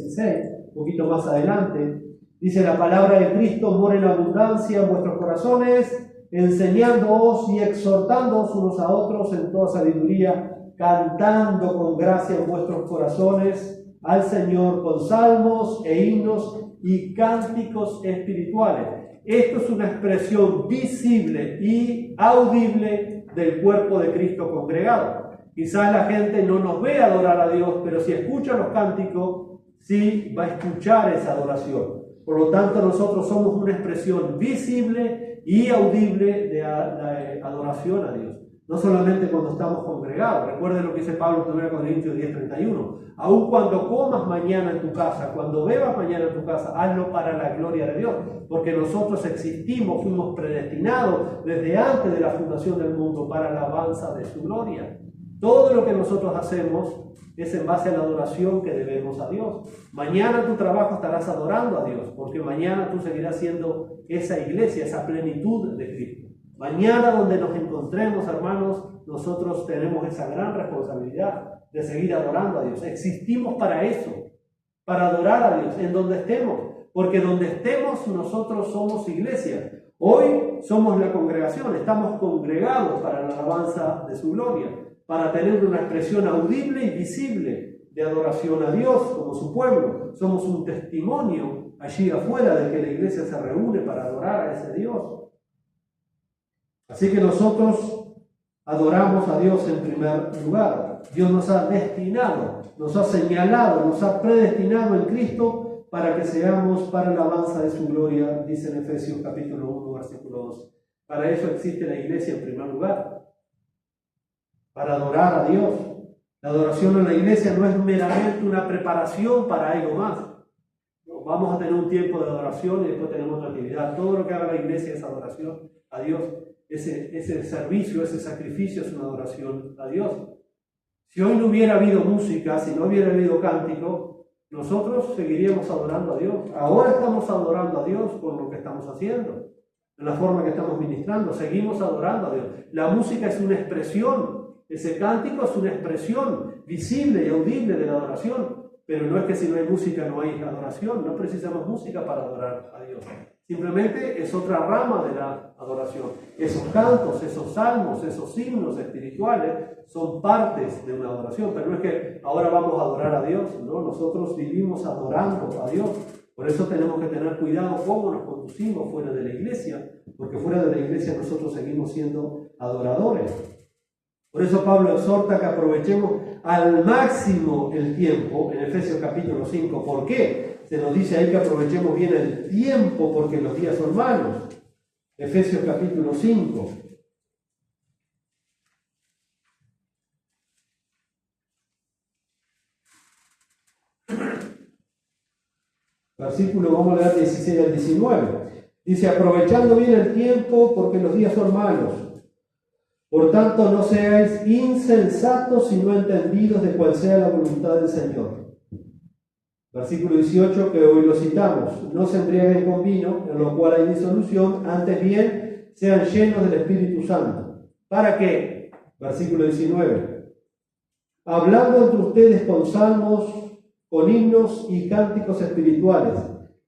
16, un poquito más adelante. Dice: la palabra de Cristo mora en abundancia en vuestros corazones, enseñándoos y exhortándoos unos a otros en toda sabiduría, cantando con gracia en vuestros corazones al Señor con salmos e himnos y cánticos espirituales. Esto es una expresión visible y audible del cuerpo de Cristo congregado. Quizás la gente no nos ve adorar a Dios, pero si escucha los cánticos, sí va a escuchar esa adoración. Por lo tanto, nosotros somos una expresión visible y audible de la adoración a Dios. No solamente cuando estamos congregados. Recuerden lo que dice Pablo en 1 Corintios 10:31. Aun cuando comas mañana en tu casa, cuando bebas mañana en tu casa, hazlo para la gloria de Dios. Porque nosotros existimos, fuimos predestinados desde antes de la fundación del mundo para la alabanza de su gloria. Todo lo que nosotros hacemos es en base a la adoración que debemos a Dios. Mañana en tu trabajo estarás adorando a Dios, porque mañana tú seguirás siendo esa iglesia, esa plenitud de Cristo. Mañana donde nos encontremos, hermanos, nosotros tenemos esa gran responsabilidad de seguir adorando a Dios. Existimos para eso, para adorar a Dios, en donde estemos, porque donde estemos nosotros somos iglesia. Hoy somos la congregación, estamos congregados para la alabanza de su gloria, para tener una expresión audible y visible de adoración a Dios como su pueblo. Somos un testimonio allí afuera de que la iglesia se reúne para adorar a ese Dios. Así que nosotros adoramos a Dios en primer lugar. Dios nos ha destinado, nos ha señalado, nos ha predestinado en Cristo para que seamos para la alabanza de su gloria, dice en Efesios capítulo 1, versículo 2. Para eso existe la iglesia en primer lugar, para adorar a Dios. La adoración en la iglesia no es meramente una preparación para algo más. Vamos a tener un tiempo de adoración y después tenemos otra actividad. Todo lo que haga la iglesia es adoración a Dios. Ese servicio, ese sacrificio es una adoración a Dios. Si hoy no hubiera habido música, si no hubiera habido cántico, nosotros seguiríamos adorando a Dios. Ahora estamos adorando a Dios con lo que estamos haciendo, en la forma que estamos ministrando. Seguimos adorando a Dios. La música es una expresión, ese cántico es una expresión visible y audible de la adoración. Pero no es que si no hay música no hay adoración. No precisamos música para adorar a Dios. Simplemente es otra rama de la adoración. Esos cantos, esos salmos, esos himnos espirituales son partes de una adoración. Pero no es que ahora vamos a adorar a Dios, ¿no? Nosotros vivimos adorando a Dios. Por eso tenemos que tener cuidado cómo nos conducimos fuera de la iglesia, porque fuera de la iglesia nosotros seguimos siendo adoradores. Por eso Pablo exhorta que aprovechemos al máximo el tiempo, en Efesios capítulo 5. ¿Por qué? Se nos dice ahí que aprovechemos bien el tiempo porque los días son malos. Efesios capítulo 5. Versículo, vamos a leer 16 al 19. Dice: aprovechando bien el tiempo porque los días son malos. Por tanto, no seáis insensatos, sino entendidos de cuál sea la voluntad del Señor. Versículo 18, que hoy lo citamos: no se embriaguen con vino, en lo cual hay disolución, antes bien sean llenos del Espíritu Santo. ¿Para qué? Versículo 19. Hablando entre ustedes con salmos, con himnos y cánticos espirituales,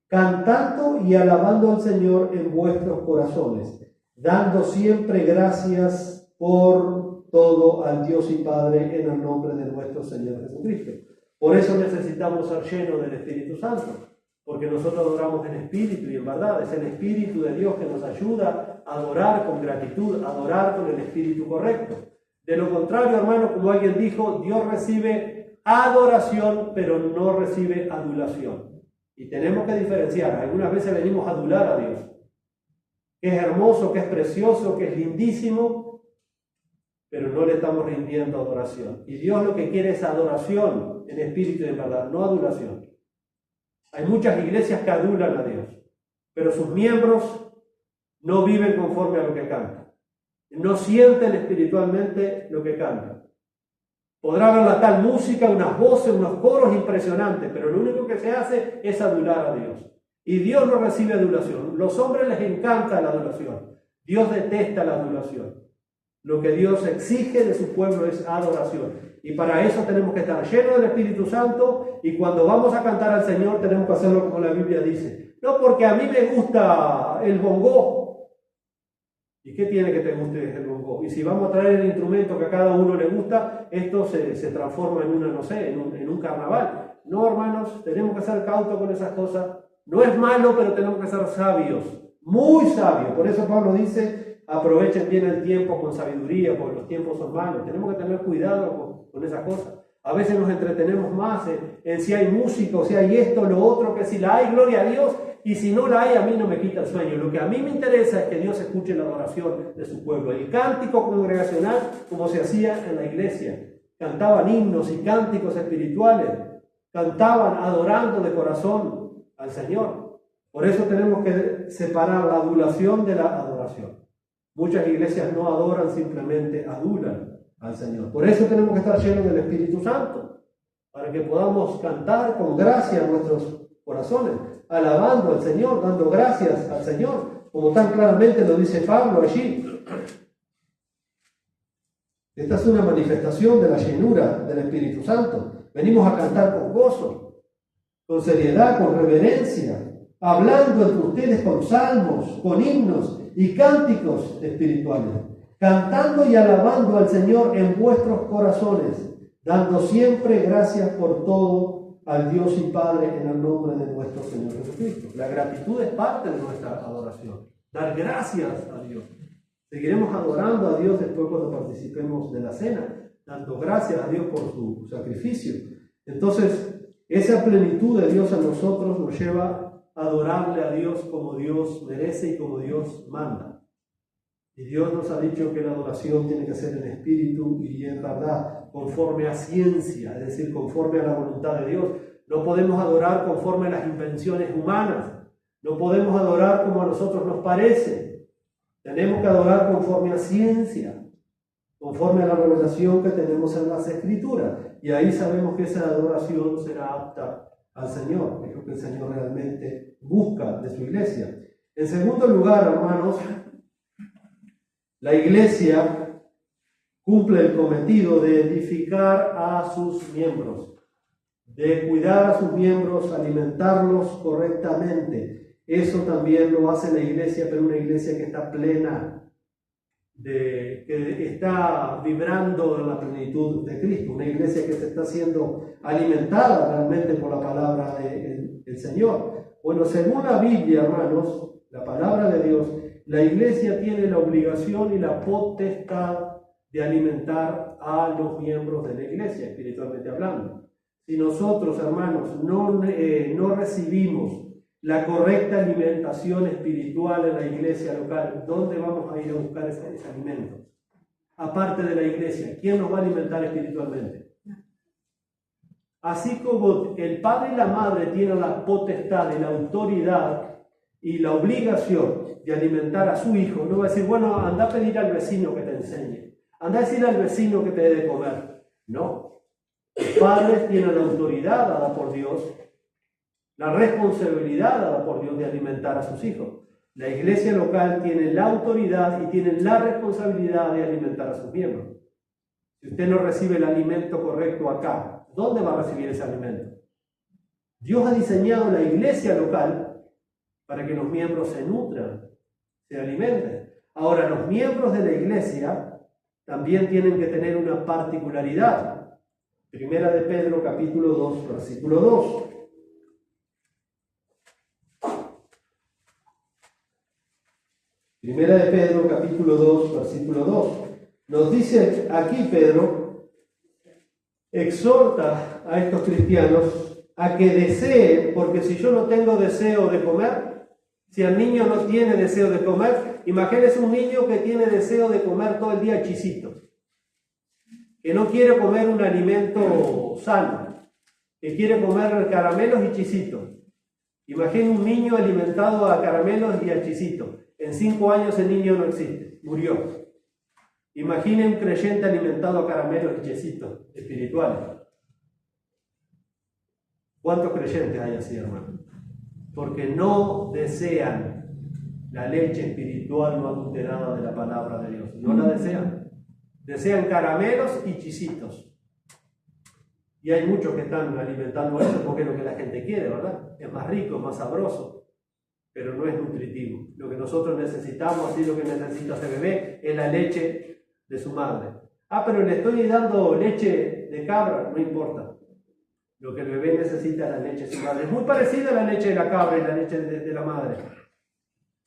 cantando y alabando al Señor en vuestros corazones, dando siempre gracias por todo al Dios y Padre en el nombre de nuestro Señor Jesucristo. Por eso necesitamos ser llenos del Espíritu Santo, porque nosotros adoramos en espíritu y en verdad. Es el Espíritu de Dios que nos ayuda a adorar con gratitud, a adorar con el espíritu correcto. De lo contrario, hermano, como alguien dijo, Dios recibe adoración, pero no recibe adulación. Y tenemos que diferenciar. Algunas veces venimos a adular a Dios, que es hermoso, que es precioso, que es lindísimo, pero no le estamos rindiendo adoración. Y Dios lo que quiere es adoración en espíritu y en verdad, no adulación. Hay muchas iglesias que adulan a Dios, pero sus miembros no viven conforme a lo que cantan. No sienten espiritualmente lo que cantan. Podrá haber la tal música, unas voces, unos coros impresionantes, pero lo único que se hace es adular a Dios. Y Dios no recibe adulación. Los hombres les encanta la adulación. Dios detesta la adulación. Lo que Dios exige de su pueblo es adoración. Y para eso tenemos que estar llenos del Espíritu Santo, y cuando vamos a cantar al Señor tenemos que hacerlo como la Biblia dice. No porque a mí me gusta el bongó. ¿Y qué tiene que te guste el bongó? Y si vamos a traer el instrumento que a cada uno le gusta, esto se transforma en una, no sé, en un carnaval. No, hermanos, tenemos que ser cautos con esas cosas. No es malo, pero tenemos que ser sabios, muy sabios. Por eso Pablo dice, aprovechen bien el tiempo con sabiduría, porque los tiempos son malos. Tenemos que tener cuidado con esas cosas. A veces nos entretenemos más en si hay música, si hay esto, lo otro, que si la hay, gloria a Dios. Y si no la hay, a mí no me quita el sueño. Lo que a mí me interesa es que Dios escuche la adoración de su pueblo. El cántico congregacional, como se hacía en la iglesia. Cantaban himnos y cánticos espirituales. Cantaban adorando de corazón al Señor. Por eso tenemos que separar la adulación de la adoración. Muchas iglesias no adoran, simplemente adulan al Señor. Por eso tenemos que estar llenos del Espíritu Santo, para que podamos cantar con gracia en nuestros corazones, alabando al Señor, dando gracias al Señor, como tan claramente lo dice Pablo allí. Esta es una manifestación de la llenura del Espíritu Santo. Venimos a cantar con gozo, con seriedad, con reverencia, hablando entre ustedes con salmos, con himnos y cánticos espirituales, cantando y alabando al Señor en vuestros corazones, dando siempre gracias por todo al Dios y Padre en el nombre de nuestro Señor Jesucristo. La gratitud es parte de nuestra adoración. Dar gracias a Dios. Seguiremos adorando a Dios después cuando participemos de la cena, dando gracias a Dios por su sacrificio. Entonces, esa plenitud de Dios en nosotros nos lleva a adorarle a Dios como Dios merece y como Dios manda. Y Dios nos ha dicho que la adoración tiene que ser en espíritu y en verdad, conforme a ciencia, es decir, conforme a la voluntad de Dios. No podemos adorar conforme a las invenciones humanas. No podemos adorar como a nosotros nos parece. Tenemos que adorar conforme a ciencia, conforme a la revelación que tenemos en las Escrituras. Y ahí sabemos que esa adoración será apta al Señor. Es lo que el Señor realmente busca de su iglesia. En segundo lugar, hermanos, la iglesia cumple el cometido de edificar a sus miembros, de cuidar a sus miembros, alimentarlos correctamente. Eso también lo hace la iglesia, pero una iglesia que está plena, que está vibrando en la plenitud de Cristo, una iglesia que se está siendo alimentada realmente por la palabra del Señor. Bueno, según la Biblia, hermanos, la palabra de Dios, la iglesia tiene la obligación y la potestad de alimentar a los miembros de la iglesia, espiritualmente hablando. Si nosotros, hermanos, no recibimos la correcta alimentación espiritual en la iglesia local, ¿dónde vamos a ir a buscar ese alimento? Aparte de la iglesia, ¿quién nos va a alimentar espiritualmente? Así como el padre y la madre tienen la potestad y la autoridad y la obligación de alimentar a su hijo, no va a decir, bueno, anda a pedir al vecino que te enseñe, anda a decir al vecino que te dé de comer. No. Los padres tienen la autoridad dada por Dios, la responsabilidad dada por Dios de alimentar a sus hijos. La iglesia local tiene la autoridad y tiene la responsabilidad de alimentar a sus miembros. Si usted no recibe el alimento correcto acá, ¿dónde va a recibir ese alimento? Dios ha diseñado la iglesia local para que los miembros se nutran, se alimenten. Ahora, los miembros de la iglesia también tienen que tener una particularidad. Primera de Pedro, capítulo 2, versículo 2. Primera de Pedro, capítulo 2, versículo 2. Nos dice aquí Pedro, exhorta a estos cristianos a que deseen, porque si yo no tengo deseo de comer, si el niño no tiene deseo de comer, imagínese un niño que tiene deseo de comer todo el día chisitos, que no quiere comer un alimento sano, que quiere comer caramelos y chisitos. Imagine un niño alimentado a caramelos y a chisitos. En 5 años el niño no existe, murió. Imagine un creyente alimentado a caramelos y chisitos espirituales. ¿Cuántos creyentes hay así, hermano? Porque no desean la leche espiritual no adulterada de la palabra de Dios. No la desean. Desean caramelos y chisitos. Y hay muchos que están alimentando eso porque es lo que la gente quiere, ¿verdad? Es más rico, más sabroso, pero no es nutritivo. Lo que nosotros necesitamos, así lo que necesita ese bebé, es la leche de su madre. Ah, pero le estoy dando leche de cabra, no importa. Lo que el bebé necesita es la leche de su madre. Es muy parecida a la leche de la cabra y la leche de la madre,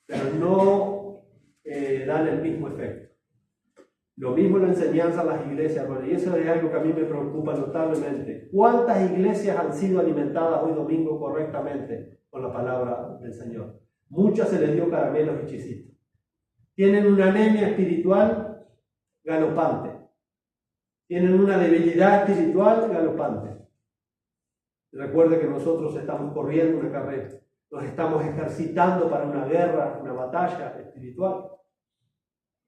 pero no dan el mismo efecto. Lo mismo la enseñanza a las iglesias, hermano, y eso es algo que a mí me preocupa notablemente. ¿Cuántas iglesias han sido alimentadas hoy domingo correctamente con la palabra del Señor? Muchas se les dio caramelos y chisitos. Tienen una anemia espiritual galopante. Tienen una debilidad espiritual galopante. Recuerde que nosotros estamos corriendo una carrera. Nos estamos ejercitando para una guerra, una batalla espiritual.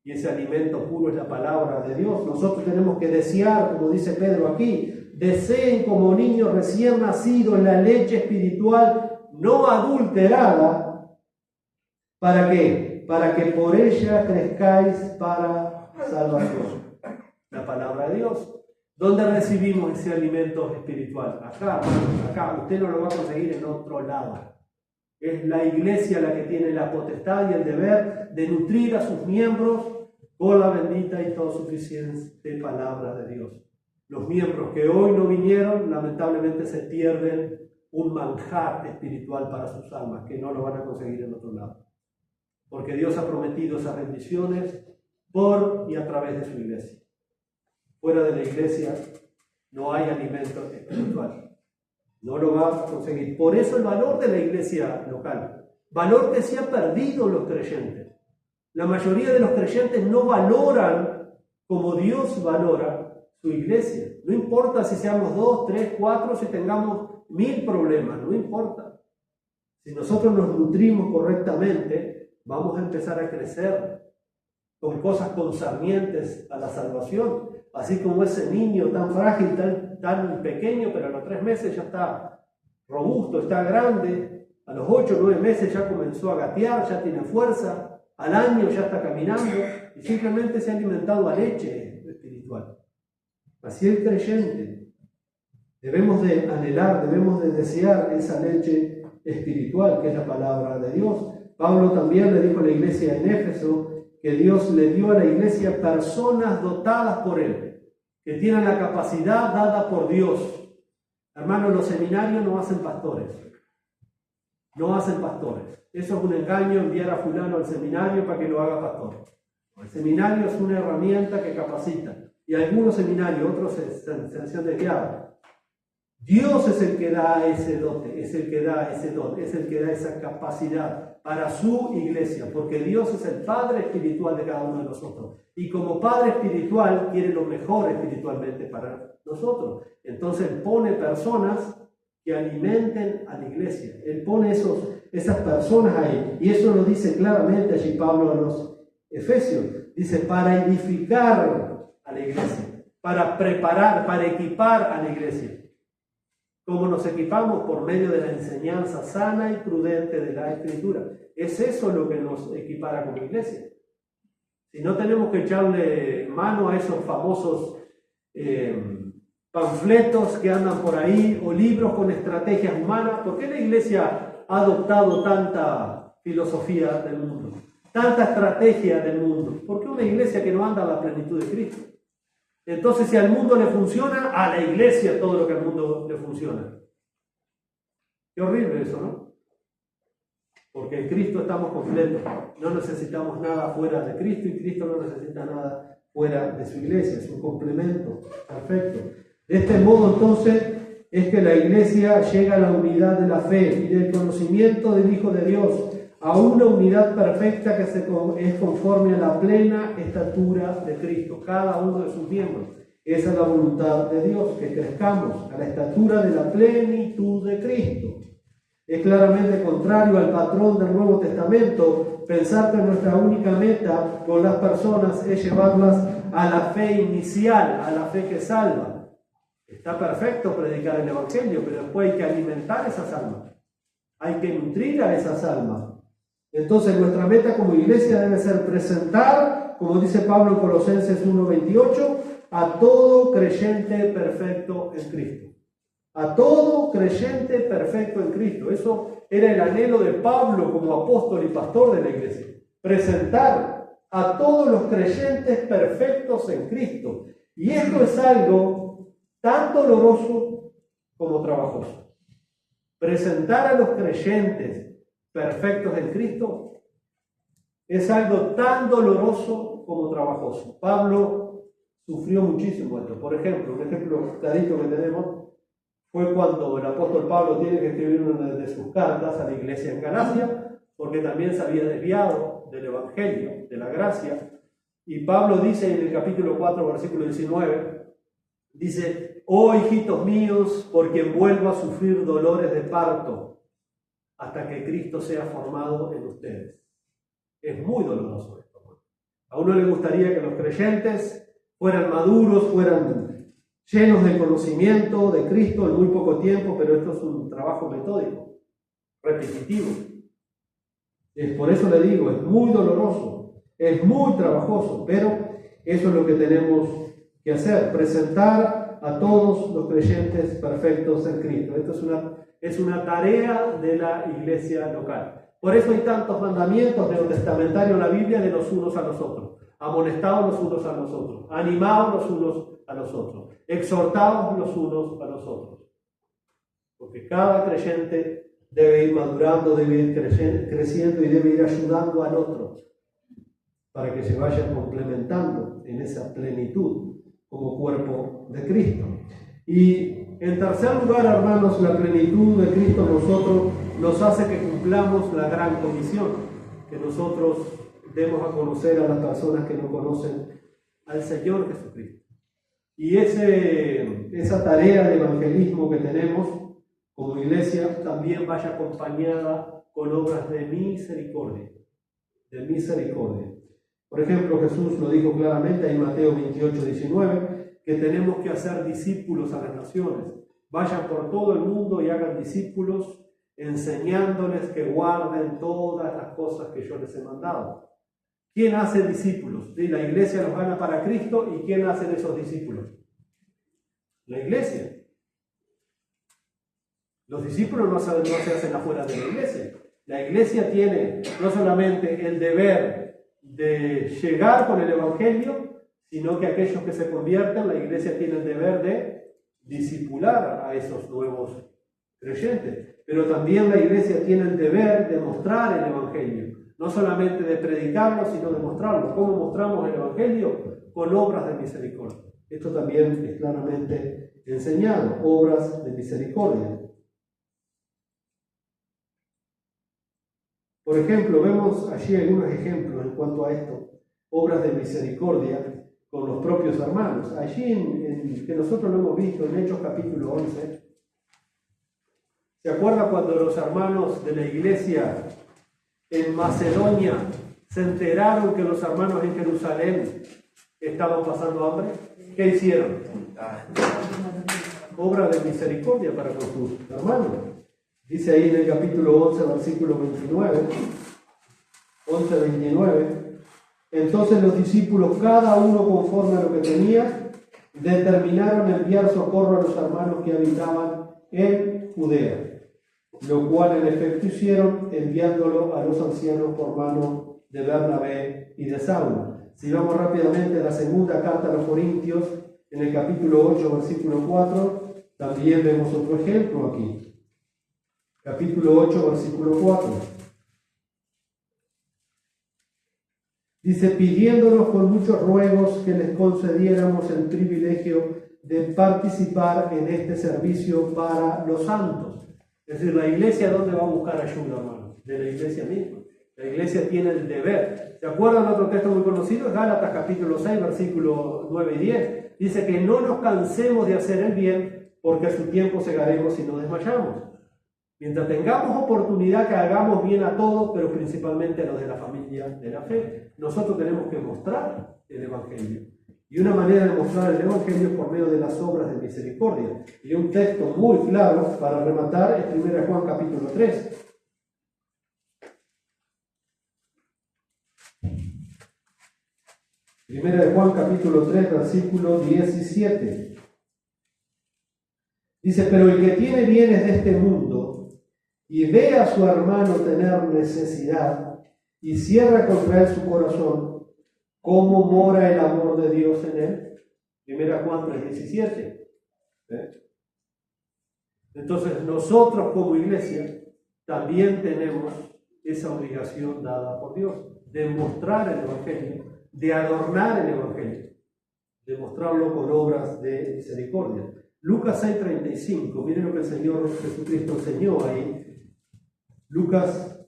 Y ese alimento puro es la palabra de Dios. Nosotros tenemos que desear, como dice Pedro aquí, deseen como niños recién nacidos la leche espiritual no adulterada. ¿Para qué? Para que por ella crezcáis para salvación. La palabra de Dios. ¿Dónde recibimos ese alimento espiritual? Acá, acá. Usted no lo va a conseguir en otro lado. Es la iglesia la que tiene la potestad y el deber de nutrir a sus miembros con la bendita y todo suficiente palabra de Dios. Los miembros que hoy no vinieron, lamentablemente se pierden un manjar espiritual para sus almas, que no lo van a conseguir en otro lado. Porque Dios ha prometido esas bendiciones por y a través de su iglesia. Fuera de la iglesia no hay alimento espiritual. No lo va a conseguir. Por eso el valor de la iglesia local. Valor que se ha perdido los creyentes. La mayoría de los creyentes no valoran como Dios valora su iglesia. No importa si seamos 2, 3, 4, si tengamos 1000 problemas, no importa. Si nosotros nos nutrimos correctamente, vamos a empezar a crecer con cosas concernientes a la salvación. Así como ese niño tan frágil, tan pequeño, pero a los 3 meses ya está robusto, está grande. A los 8 o 9 meses ya comenzó a gatear, ya tiene fuerza. Al año ya está caminando y simplemente se ha alimentado a leche espiritual. Así el creyente. Debemos de anhelar, debemos de desear esa leche espiritual que es la palabra de Dios. Pablo también le dijo a la iglesia en Éfeso que Dios le dio a la iglesia personas dotadas por Él, que tienen la capacidad dada por Dios. Hermanos, los seminarios no hacen pastores. No hacen pastores. Eso es un engaño, enviar a fulano al seminario para que lo haga pastor. El seminario es una herramienta que capacita. Y algunos seminarios, otros se han desviado. Dios es el que da ese dote, es el que da ese don, es el que da esa capacidad para su iglesia, porque Dios es el Padre espiritual de cada uno de nosotros. Y como Padre espiritual quiere lo mejor espiritualmente para nosotros. Entonces Él pone personas que alimenten a la iglesia. Él pone esas personas ahí. Y eso lo dice claramente allí Pablo a los Efesios. Dice, para edificar a la iglesia, para preparar, para equipar a la iglesia. ¿Cómo nos equipamos? Por medio de la enseñanza sana y prudente de la Escritura. Es eso lo que nos equipara como iglesia. Si no tenemos que echarle mano a esos famosos panfletos que andan por ahí o libros con estrategias humanas, ¿por qué la iglesia ha adoptado tanta filosofía del mundo? Tanta estrategia del mundo. ¿Por qué una iglesia que no anda a la plenitud de Cristo? Entonces, si al mundo le funciona, a la iglesia todo lo que al mundo le funciona. Qué horrible eso, ¿no? Porque en Cristo estamos completos. No necesitamos nada fuera de Cristo y Cristo no necesita nada fuera de su iglesia. Es un complemento perfecto. De este modo, entonces, es que la iglesia llega a la unidad de la fe y del conocimiento del Hijo de Dios, a una unidad perfecta que es conforme a la plena estatura de Cristo, cada uno de sus miembros. Esa es la voluntad de Dios, que crezcamos a la estatura de la plenitud de Cristo. Es claramente contrario al patrón del Nuevo Testamento pensar que nuestra única meta con las personas es llevarlas a la fe inicial, a la fe que salva. Está perfecto predicar el Evangelio, pero después hay que alimentar esas almas. Hay que nutrir a esas almas. Entonces nuestra meta como iglesia debe ser presentar, como dice Pablo en Colosenses 1:28, a todo creyente perfecto en Cristo. a todo creyente perfecto en Cristo. Eso era el anhelo de Pablo como apóstol y pastor de la iglesia. Presentar a todos los creyentes perfectos en Cristo. Y esto es algo tan doloroso como trabajoso. Presentar a los creyentes perfectos en Cristo es algo tan doloroso como trabajoso. Pablo sufrió muchísimo esto. Por ejemplo, un ejemplo clarito que tenemos fue cuando el apóstol Pablo tiene que escribir una de sus cartas a la iglesia en Galacia, porque también se había desviado del evangelio, de la gracia. Y Pablo dice en el capítulo 4, versículo 19, dice: oh hijitos míos, por quien vuelvo a sufrir dolores de parto, hasta que Cristo sea formado en ustedes. Es muy doloroso esto. A uno le gustaría que los creyentes fueran maduros, fueran llenos de conocimiento de Cristo en muy poco tiempo, pero esto es un trabajo metódico, repetitivo. Por eso le digo, es muy doloroso, es muy trabajoso, pero eso es lo que tenemos que hacer, presentar a todos los creyentes perfectos en Cristo. Esto es una tarea de la iglesia local. Por eso hay tantos mandamientos neotestamentarios en la Biblia de los unos a los otros. Amonestados los unos a los otros, animados los unos a los otros, exhortados los unos a los otros. Porque cada creyente debe ir madurando, debe ir creciendo y debe ir ayudando al otro para que se vayan complementando en esa plenitud como cuerpo de Cristo. Y en tercer lugar, hermanos, la plenitud de Cristo en nosotros nos hace que cumplamos la gran comisión, que nosotros demos a conocer a las personas que no conocen al Señor Jesucristo. Y esa tarea de evangelismo que tenemos como iglesia también vaya acompañada con obras de misericordia. De misericordia. Por ejemplo, Jesús lo dijo claramente en Mateo 28, 19, que tenemos que hacer discípulos a las naciones. Vayan por todo el mundo y hagan discípulos, enseñándoles que guarden todas las cosas que yo les he mandado. ¿Quién hace discípulos? La iglesia los gana para Cristo. ¿Y quién hace esos discípulos? La iglesia. Los discípulos no se hacen afuera de la iglesia. La iglesia tiene no solamente el deber de llegar con el evangelio, sino que aquellos que se convierten, la iglesia tiene el deber de discipular a esos nuevos creyentes. Pero también la iglesia tiene el deber de mostrar el evangelio. No solamente de predicarlo, sino de mostrarlo. ¿Cómo mostramos el evangelio? Con obras de misericordia. Esto también es claramente enseñado, obras de misericordia. Por ejemplo, vemos allí algunos ejemplos en cuanto a esto, obras de misericordia con los propios hermanos. Allí, que nosotros lo hemos visto en Hechos capítulo 11, ¿se acuerda cuando los hermanos de la iglesia en Macedonia se enteraron que los hermanos en Jerusalén estaban pasando hambre? ¿Qué hicieron? Obra de misericordia para con sus hermanos. Dice ahí en el capítulo 11, versículo 29, 11-29, entonces los discípulos, cada uno conforme a lo que tenía, determinaron enviar socorro a los hermanos que habitaban en Judea, lo cual en efecto hicieron, enviándolo a los ancianos por mano de Bernabé y de Saulo. Si vamos rápidamente a la segunda carta a los Corintios, en el capítulo 8, versículo 4, también vemos otro ejemplo aquí. Capítulo 8, versículo 4. Dice: pidiéndonos con muchos ruegos que les concediéramos el privilegio de participar en este servicio para los santos. Es decir, la iglesia, ¿dónde va a buscar ayuda, hermano? De la iglesia misma. La iglesia tiene el deber. ¿Se acuerdan de otro texto muy conocido? Gálatas capítulo 6, versículos 9 y 10. Dice que no nos cansemos de hacer el bien, porque a su tiempo segaremos si no desmayamos. Mientras tengamos oportunidad, que hagamos bien a todos, pero principalmente a los de la familia de la fe. Nosotros tenemos que mostrar el evangelio. Y una manera de mostrar el evangelio es por medio de las obras de misericordia. Y un texto muy claro para rematar es 1 Juan capítulo 3. Primera de Juan capítulo 3, versículo 17. Dice, pero el que tiene bienes de este mundo y ve a su hermano tener necesidad y cierra contra él su corazón, ¿cómo mora el amor de Dios en él? 1 Juan 3:17. Entonces nosotros como iglesia también tenemos esa obligación dada por Dios de mostrar el Evangelio, de adornar el Evangelio, de mostrarlo con obras de misericordia. Lucas 6:35, miren lo que el Señor Jesucristo enseñó ahí. Lucas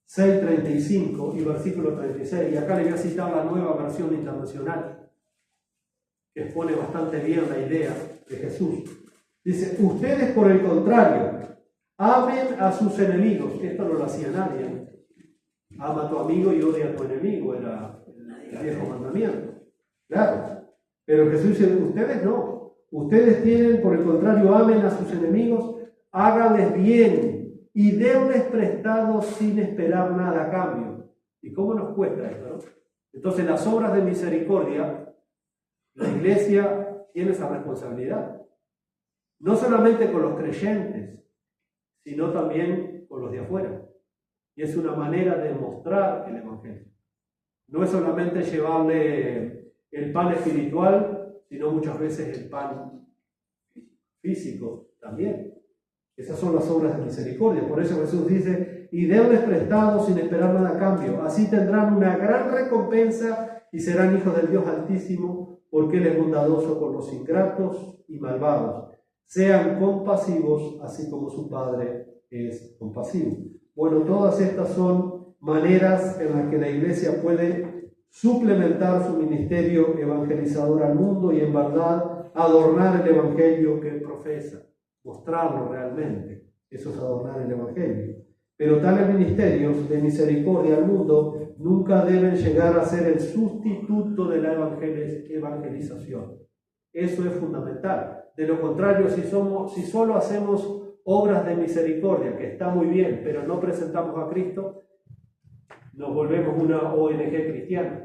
6:35 y versículo 36, y acá le voy a citar la Nueva Versión Internacional, que expone bastante bien la idea de Jesús. Dice, ustedes por el contrario, amen a sus enemigos. Esto no lo hacía nadie. Ama a tu amigo y odia a tu enemigo, era el viejo mandamiento. Claro, pero Jesús dice, ustedes no. Ustedes tienen, por el contrario, amen a sus enemigos, háganles bien y denles prestados sin esperar nada a cambio. ¿Y cómo nos cuesta esto, no? Entonces, las obras de misericordia, la iglesia tiene esa responsabilidad. No solamente con los creyentes, sino también con los de afuera. Y es una manera de mostrar el Evangelio. No es solamente llevarle el pan espiritual, sino muchas veces el pan físico también. Esas son las obras de misericordia. Por eso Jesús dice, y denles prestado sin esperar nada a cambio. Así tendrán una gran recompensa y serán hijos del Dios Altísimo, porque Él es bondadoso con los ingratos y malvados. Sean compasivos, así como su Padre es compasivo. Bueno, todas estas son maneras en las que la iglesia puede suplementar su ministerio evangelizador al mundo y en verdad adornar el evangelio que profesa, mostrarlo realmente. Eso es adornar el evangelio. Pero tales ministerios de misericordia al mundo nunca deben llegar a ser el sustituto de la evangelización. Eso es fundamental. De lo contrario, si solo hacemos obras de misericordia, que está muy bien, pero no presentamos a Cristo, nos volvemos una ONG cristiana.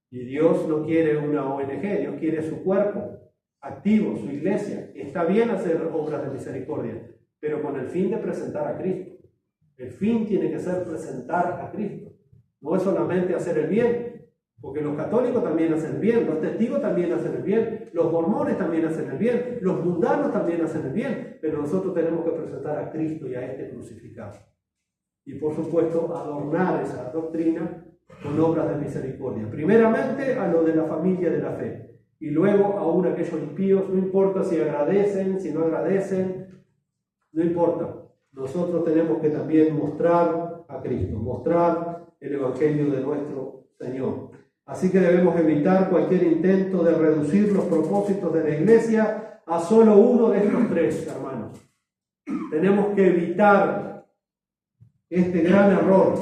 Y Dios no quiere una ONG, Dios quiere su cuerpo activo, su iglesia. Está bien hacer obras de misericordia, pero con el fin de presentar a Cristo. El fin tiene que ser presentar a Cristo. No es solamente hacer el bien, porque los católicos también hacen el bien, los testigos también hacen el bien, los mormones también hacen el bien, los mundanos también hacen el bien, pero nosotros tenemos que presentar a Cristo y a este crucificado. Y por supuesto, adornar esa doctrina con obras de misericordia. Primeramente a lo de la familia de la fe, y luego aún aquellos impíos, no importa si agradecen, si no agradecen, no importa. Nosotros tenemos que también mostrar a Cristo, mostrar el Evangelio de nuestro Señor. Así que debemos evitar cualquier intento de reducir los propósitos de la iglesia a solo uno de estos tres, hermanos. Tenemos que evitar este gran error.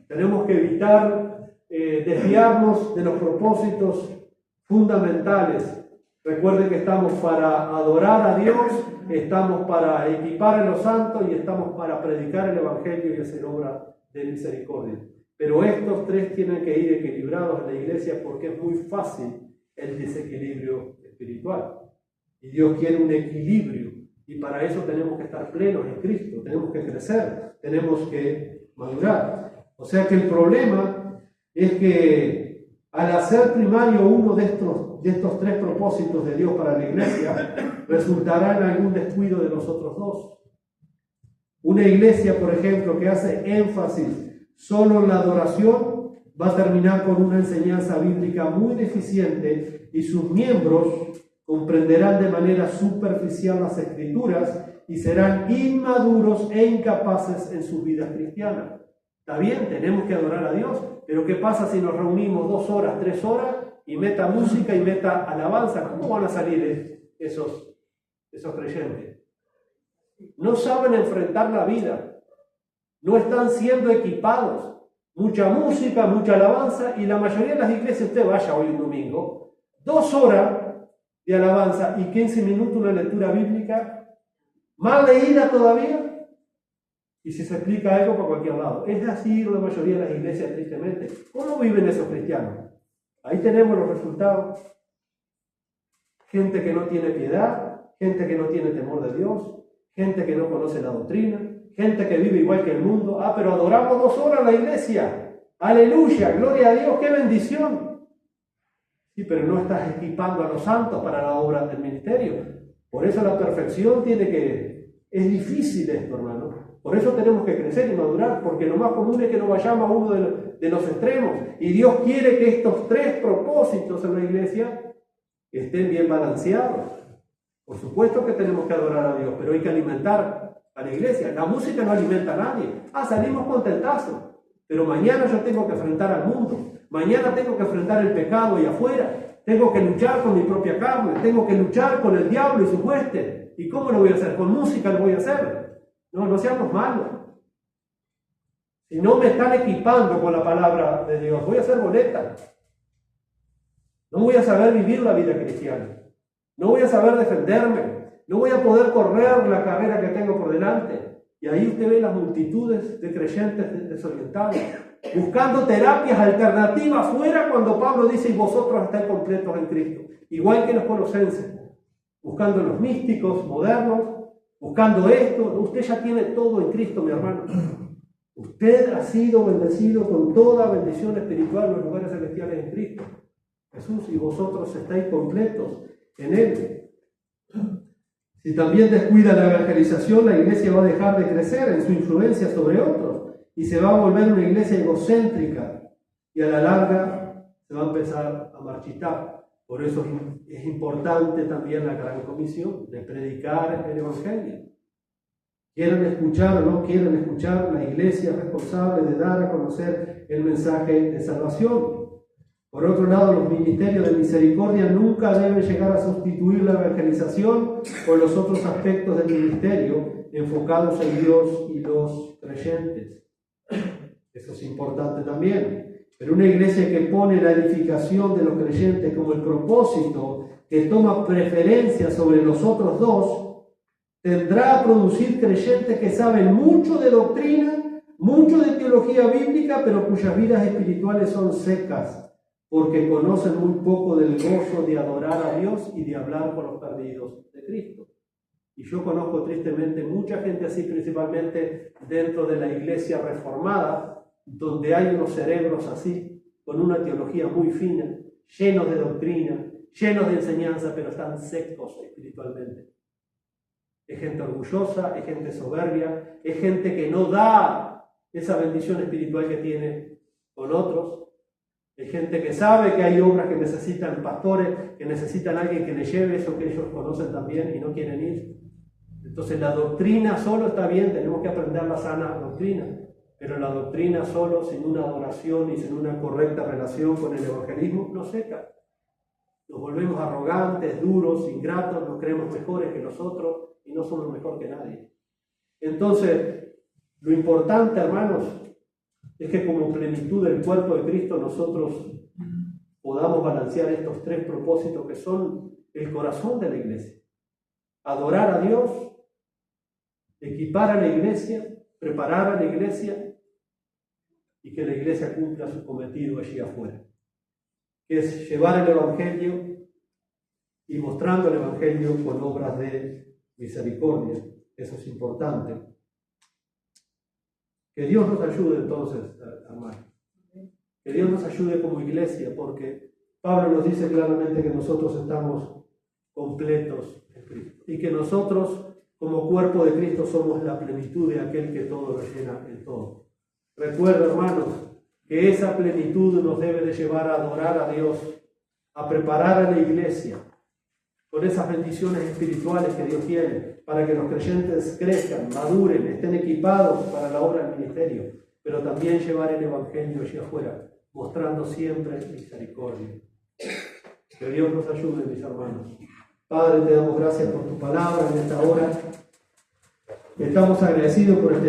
Tenemos que evitar desviarnos de los propósitos fundamentales. Recuerden que estamos para adorar a Dios, estamos para equipar a los santos y estamos para predicar el Evangelio y hacer obra de misericordia. Pero estos tres tienen que ir equilibrados en la iglesia porque es muy fácil el desequilibrio espiritual. Y Dios quiere un equilibrio. Y para eso tenemos que estar plenos en Cristo, tenemos que crecer, tenemos que madurar. O sea que el problema es que al hacer primario uno de estos tres propósitos de Dios para la iglesia, resultará en algún descuido de los otros dos. Una iglesia, por ejemplo, que hace énfasis solo en la adoración, va a terminar con una enseñanza bíblica muy deficiente y sus miembros comprenderán de manera superficial las Escrituras y serán inmaduros e incapaces en sus vidas cristianas. Está bien, tenemos que adorar a Dios, pero ¿qué pasa si nos reunimos 2 horas, 3 horas y meta música y meta alabanza? ¿Cómo van a salir esos creyentes? No saben enfrentar la vida. No están siendo equipados. Mucha música, mucha alabanza, y la mayoría de las iglesias, usted vaya hoy un domingo, 2 horas de alabanza y 15 minutos una lectura bíblica, más leída todavía, y si se explica algo por cualquier lado. Es así la mayoría de las iglesias, tristemente. ¿Cómo viven esos cristianos? Ahí tenemos los resultados. Gente que no tiene piedad, gente que no tiene temor de Dios, gente que no conoce la doctrina, gente que vive igual que el mundo. Pero adoramos 2 horas en la iglesia. Aleluya, gloria a Dios, qué bendición. Sí, pero no estás equipando a los santos para la obra del ministerio. Por eso la perfección es difícil esto, hermano. Por eso tenemos que crecer y madurar, porque lo más común es que nos vayamos a uno de los extremos. Y Dios quiere que estos 3 propósitos en la iglesia estén bien balanceados. Por supuesto que tenemos que adorar a Dios, pero hay que alimentar a la iglesia. La música no alimenta a nadie. Salimos contentazos, pero mañana yo tengo que enfrentar al mundo. Mañana tengo que enfrentar el pecado y afuera. Tengo que luchar con mi propia carne. Tengo que luchar con el diablo y sus huestes. ¿Y cómo lo voy a hacer? Con música lo voy a hacer. No seamos malos. Si no me están equipando con la palabra de Dios, voy a hacer boleta. No voy a saber vivir la vida cristiana. No voy a saber defenderme. No voy a poder correr la carrera que tengo por delante. Y ahí usted ve las multitudes de creyentes desorientados, buscando terapias alternativas fuera, cuando Pablo dice: y vosotros estáis completos en Cristo. Igual que los colosenses, buscando los místicos modernos, buscando esto. Usted ya tiene todo en Cristo, mi hermano. Usted ha sido bendecido con toda bendición espiritual en los lugares celestiales en Cristo Jesús, y vosotros estáis completos en Él. Si también descuida la evangelización, la iglesia va a dejar de crecer en su influencia sobre otros y se va a volver una iglesia egocéntrica, y a la larga se va a empezar a marchitar. Por eso es importante también la gran comisión de predicar el evangelio. Quieren escuchar o no quieren escuchar, la iglesia es responsable de dar a conocer el mensaje de salvación. Por otro lado, los ministerios de misericordia nunca deben llegar a sustituir la evangelización o los otros aspectos del ministerio enfocados en Dios y los creyentes. Eso es importante también. Pero una iglesia que pone la edificación de los creyentes como el propósito, que toma preferencia sobre los otros 2, tendrá a producir creyentes que saben mucho de doctrina, mucho de teología bíblica, pero cuyas vidas espirituales son secas, porque conocen muy poco del gozo de adorar a Dios y de hablar con los perdidos de Cristo. Y yo conozco tristemente mucha gente así, principalmente dentro de la iglesia reformada, donde hay unos cerebros así, con una teología muy fina, llenos de doctrina, llenos de enseñanza, pero están secos espiritualmente. Es gente orgullosa, es gente soberbia, es gente que no da esa bendición espiritual que tiene con otros. Hay gente que sabe que hay obras que necesitan pastores, que necesitan alguien que les lleve eso que ellos conocen también y no quieren ir. Entonces la doctrina solo está bien, tenemos que aprender la sana doctrina, pero la doctrina solo, sin una adoración y sin una correcta relación con el evangelismo, nos seca. Nos volvemos arrogantes, duros, ingratos, nos creemos mejores que los otros y no somos mejor que nadie. Entonces, lo importante, hermanos, es que como plenitud del cuerpo de Cristo nosotros podamos balancear estos 3 propósitos que son el corazón de la iglesia. Adorar a Dios, equipar a la iglesia, preparar a la iglesia y que la iglesia cumpla su cometido allí afuera, que es llevar el evangelio y mostrando el evangelio con obras de misericordia. Eso es importante. Que Dios nos ayude entonces, hermanos. Que Dios nos ayude como iglesia, porque Pablo nos dice claramente que nosotros estamos completos en Cristo y que nosotros como cuerpo de Cristo somos la plenitud de aquel que todo lo llena en todo. Recuerda, hermanos, que esa plenitud nos debe de llevar a adorar a Dios, a preparar a la iglesia con esas bendiciones espirituales que Dios tiene, para que los creyentes crezcan, maduren, estén equipados para la obra del ministerio, pero también llevar el evangelio allí afuera, mostrando siempre misericordia. Que Dios nos ayude, mis hermanos. Padre, te damos gracias por tu palabra en esta hora. Estamos agradecidos por este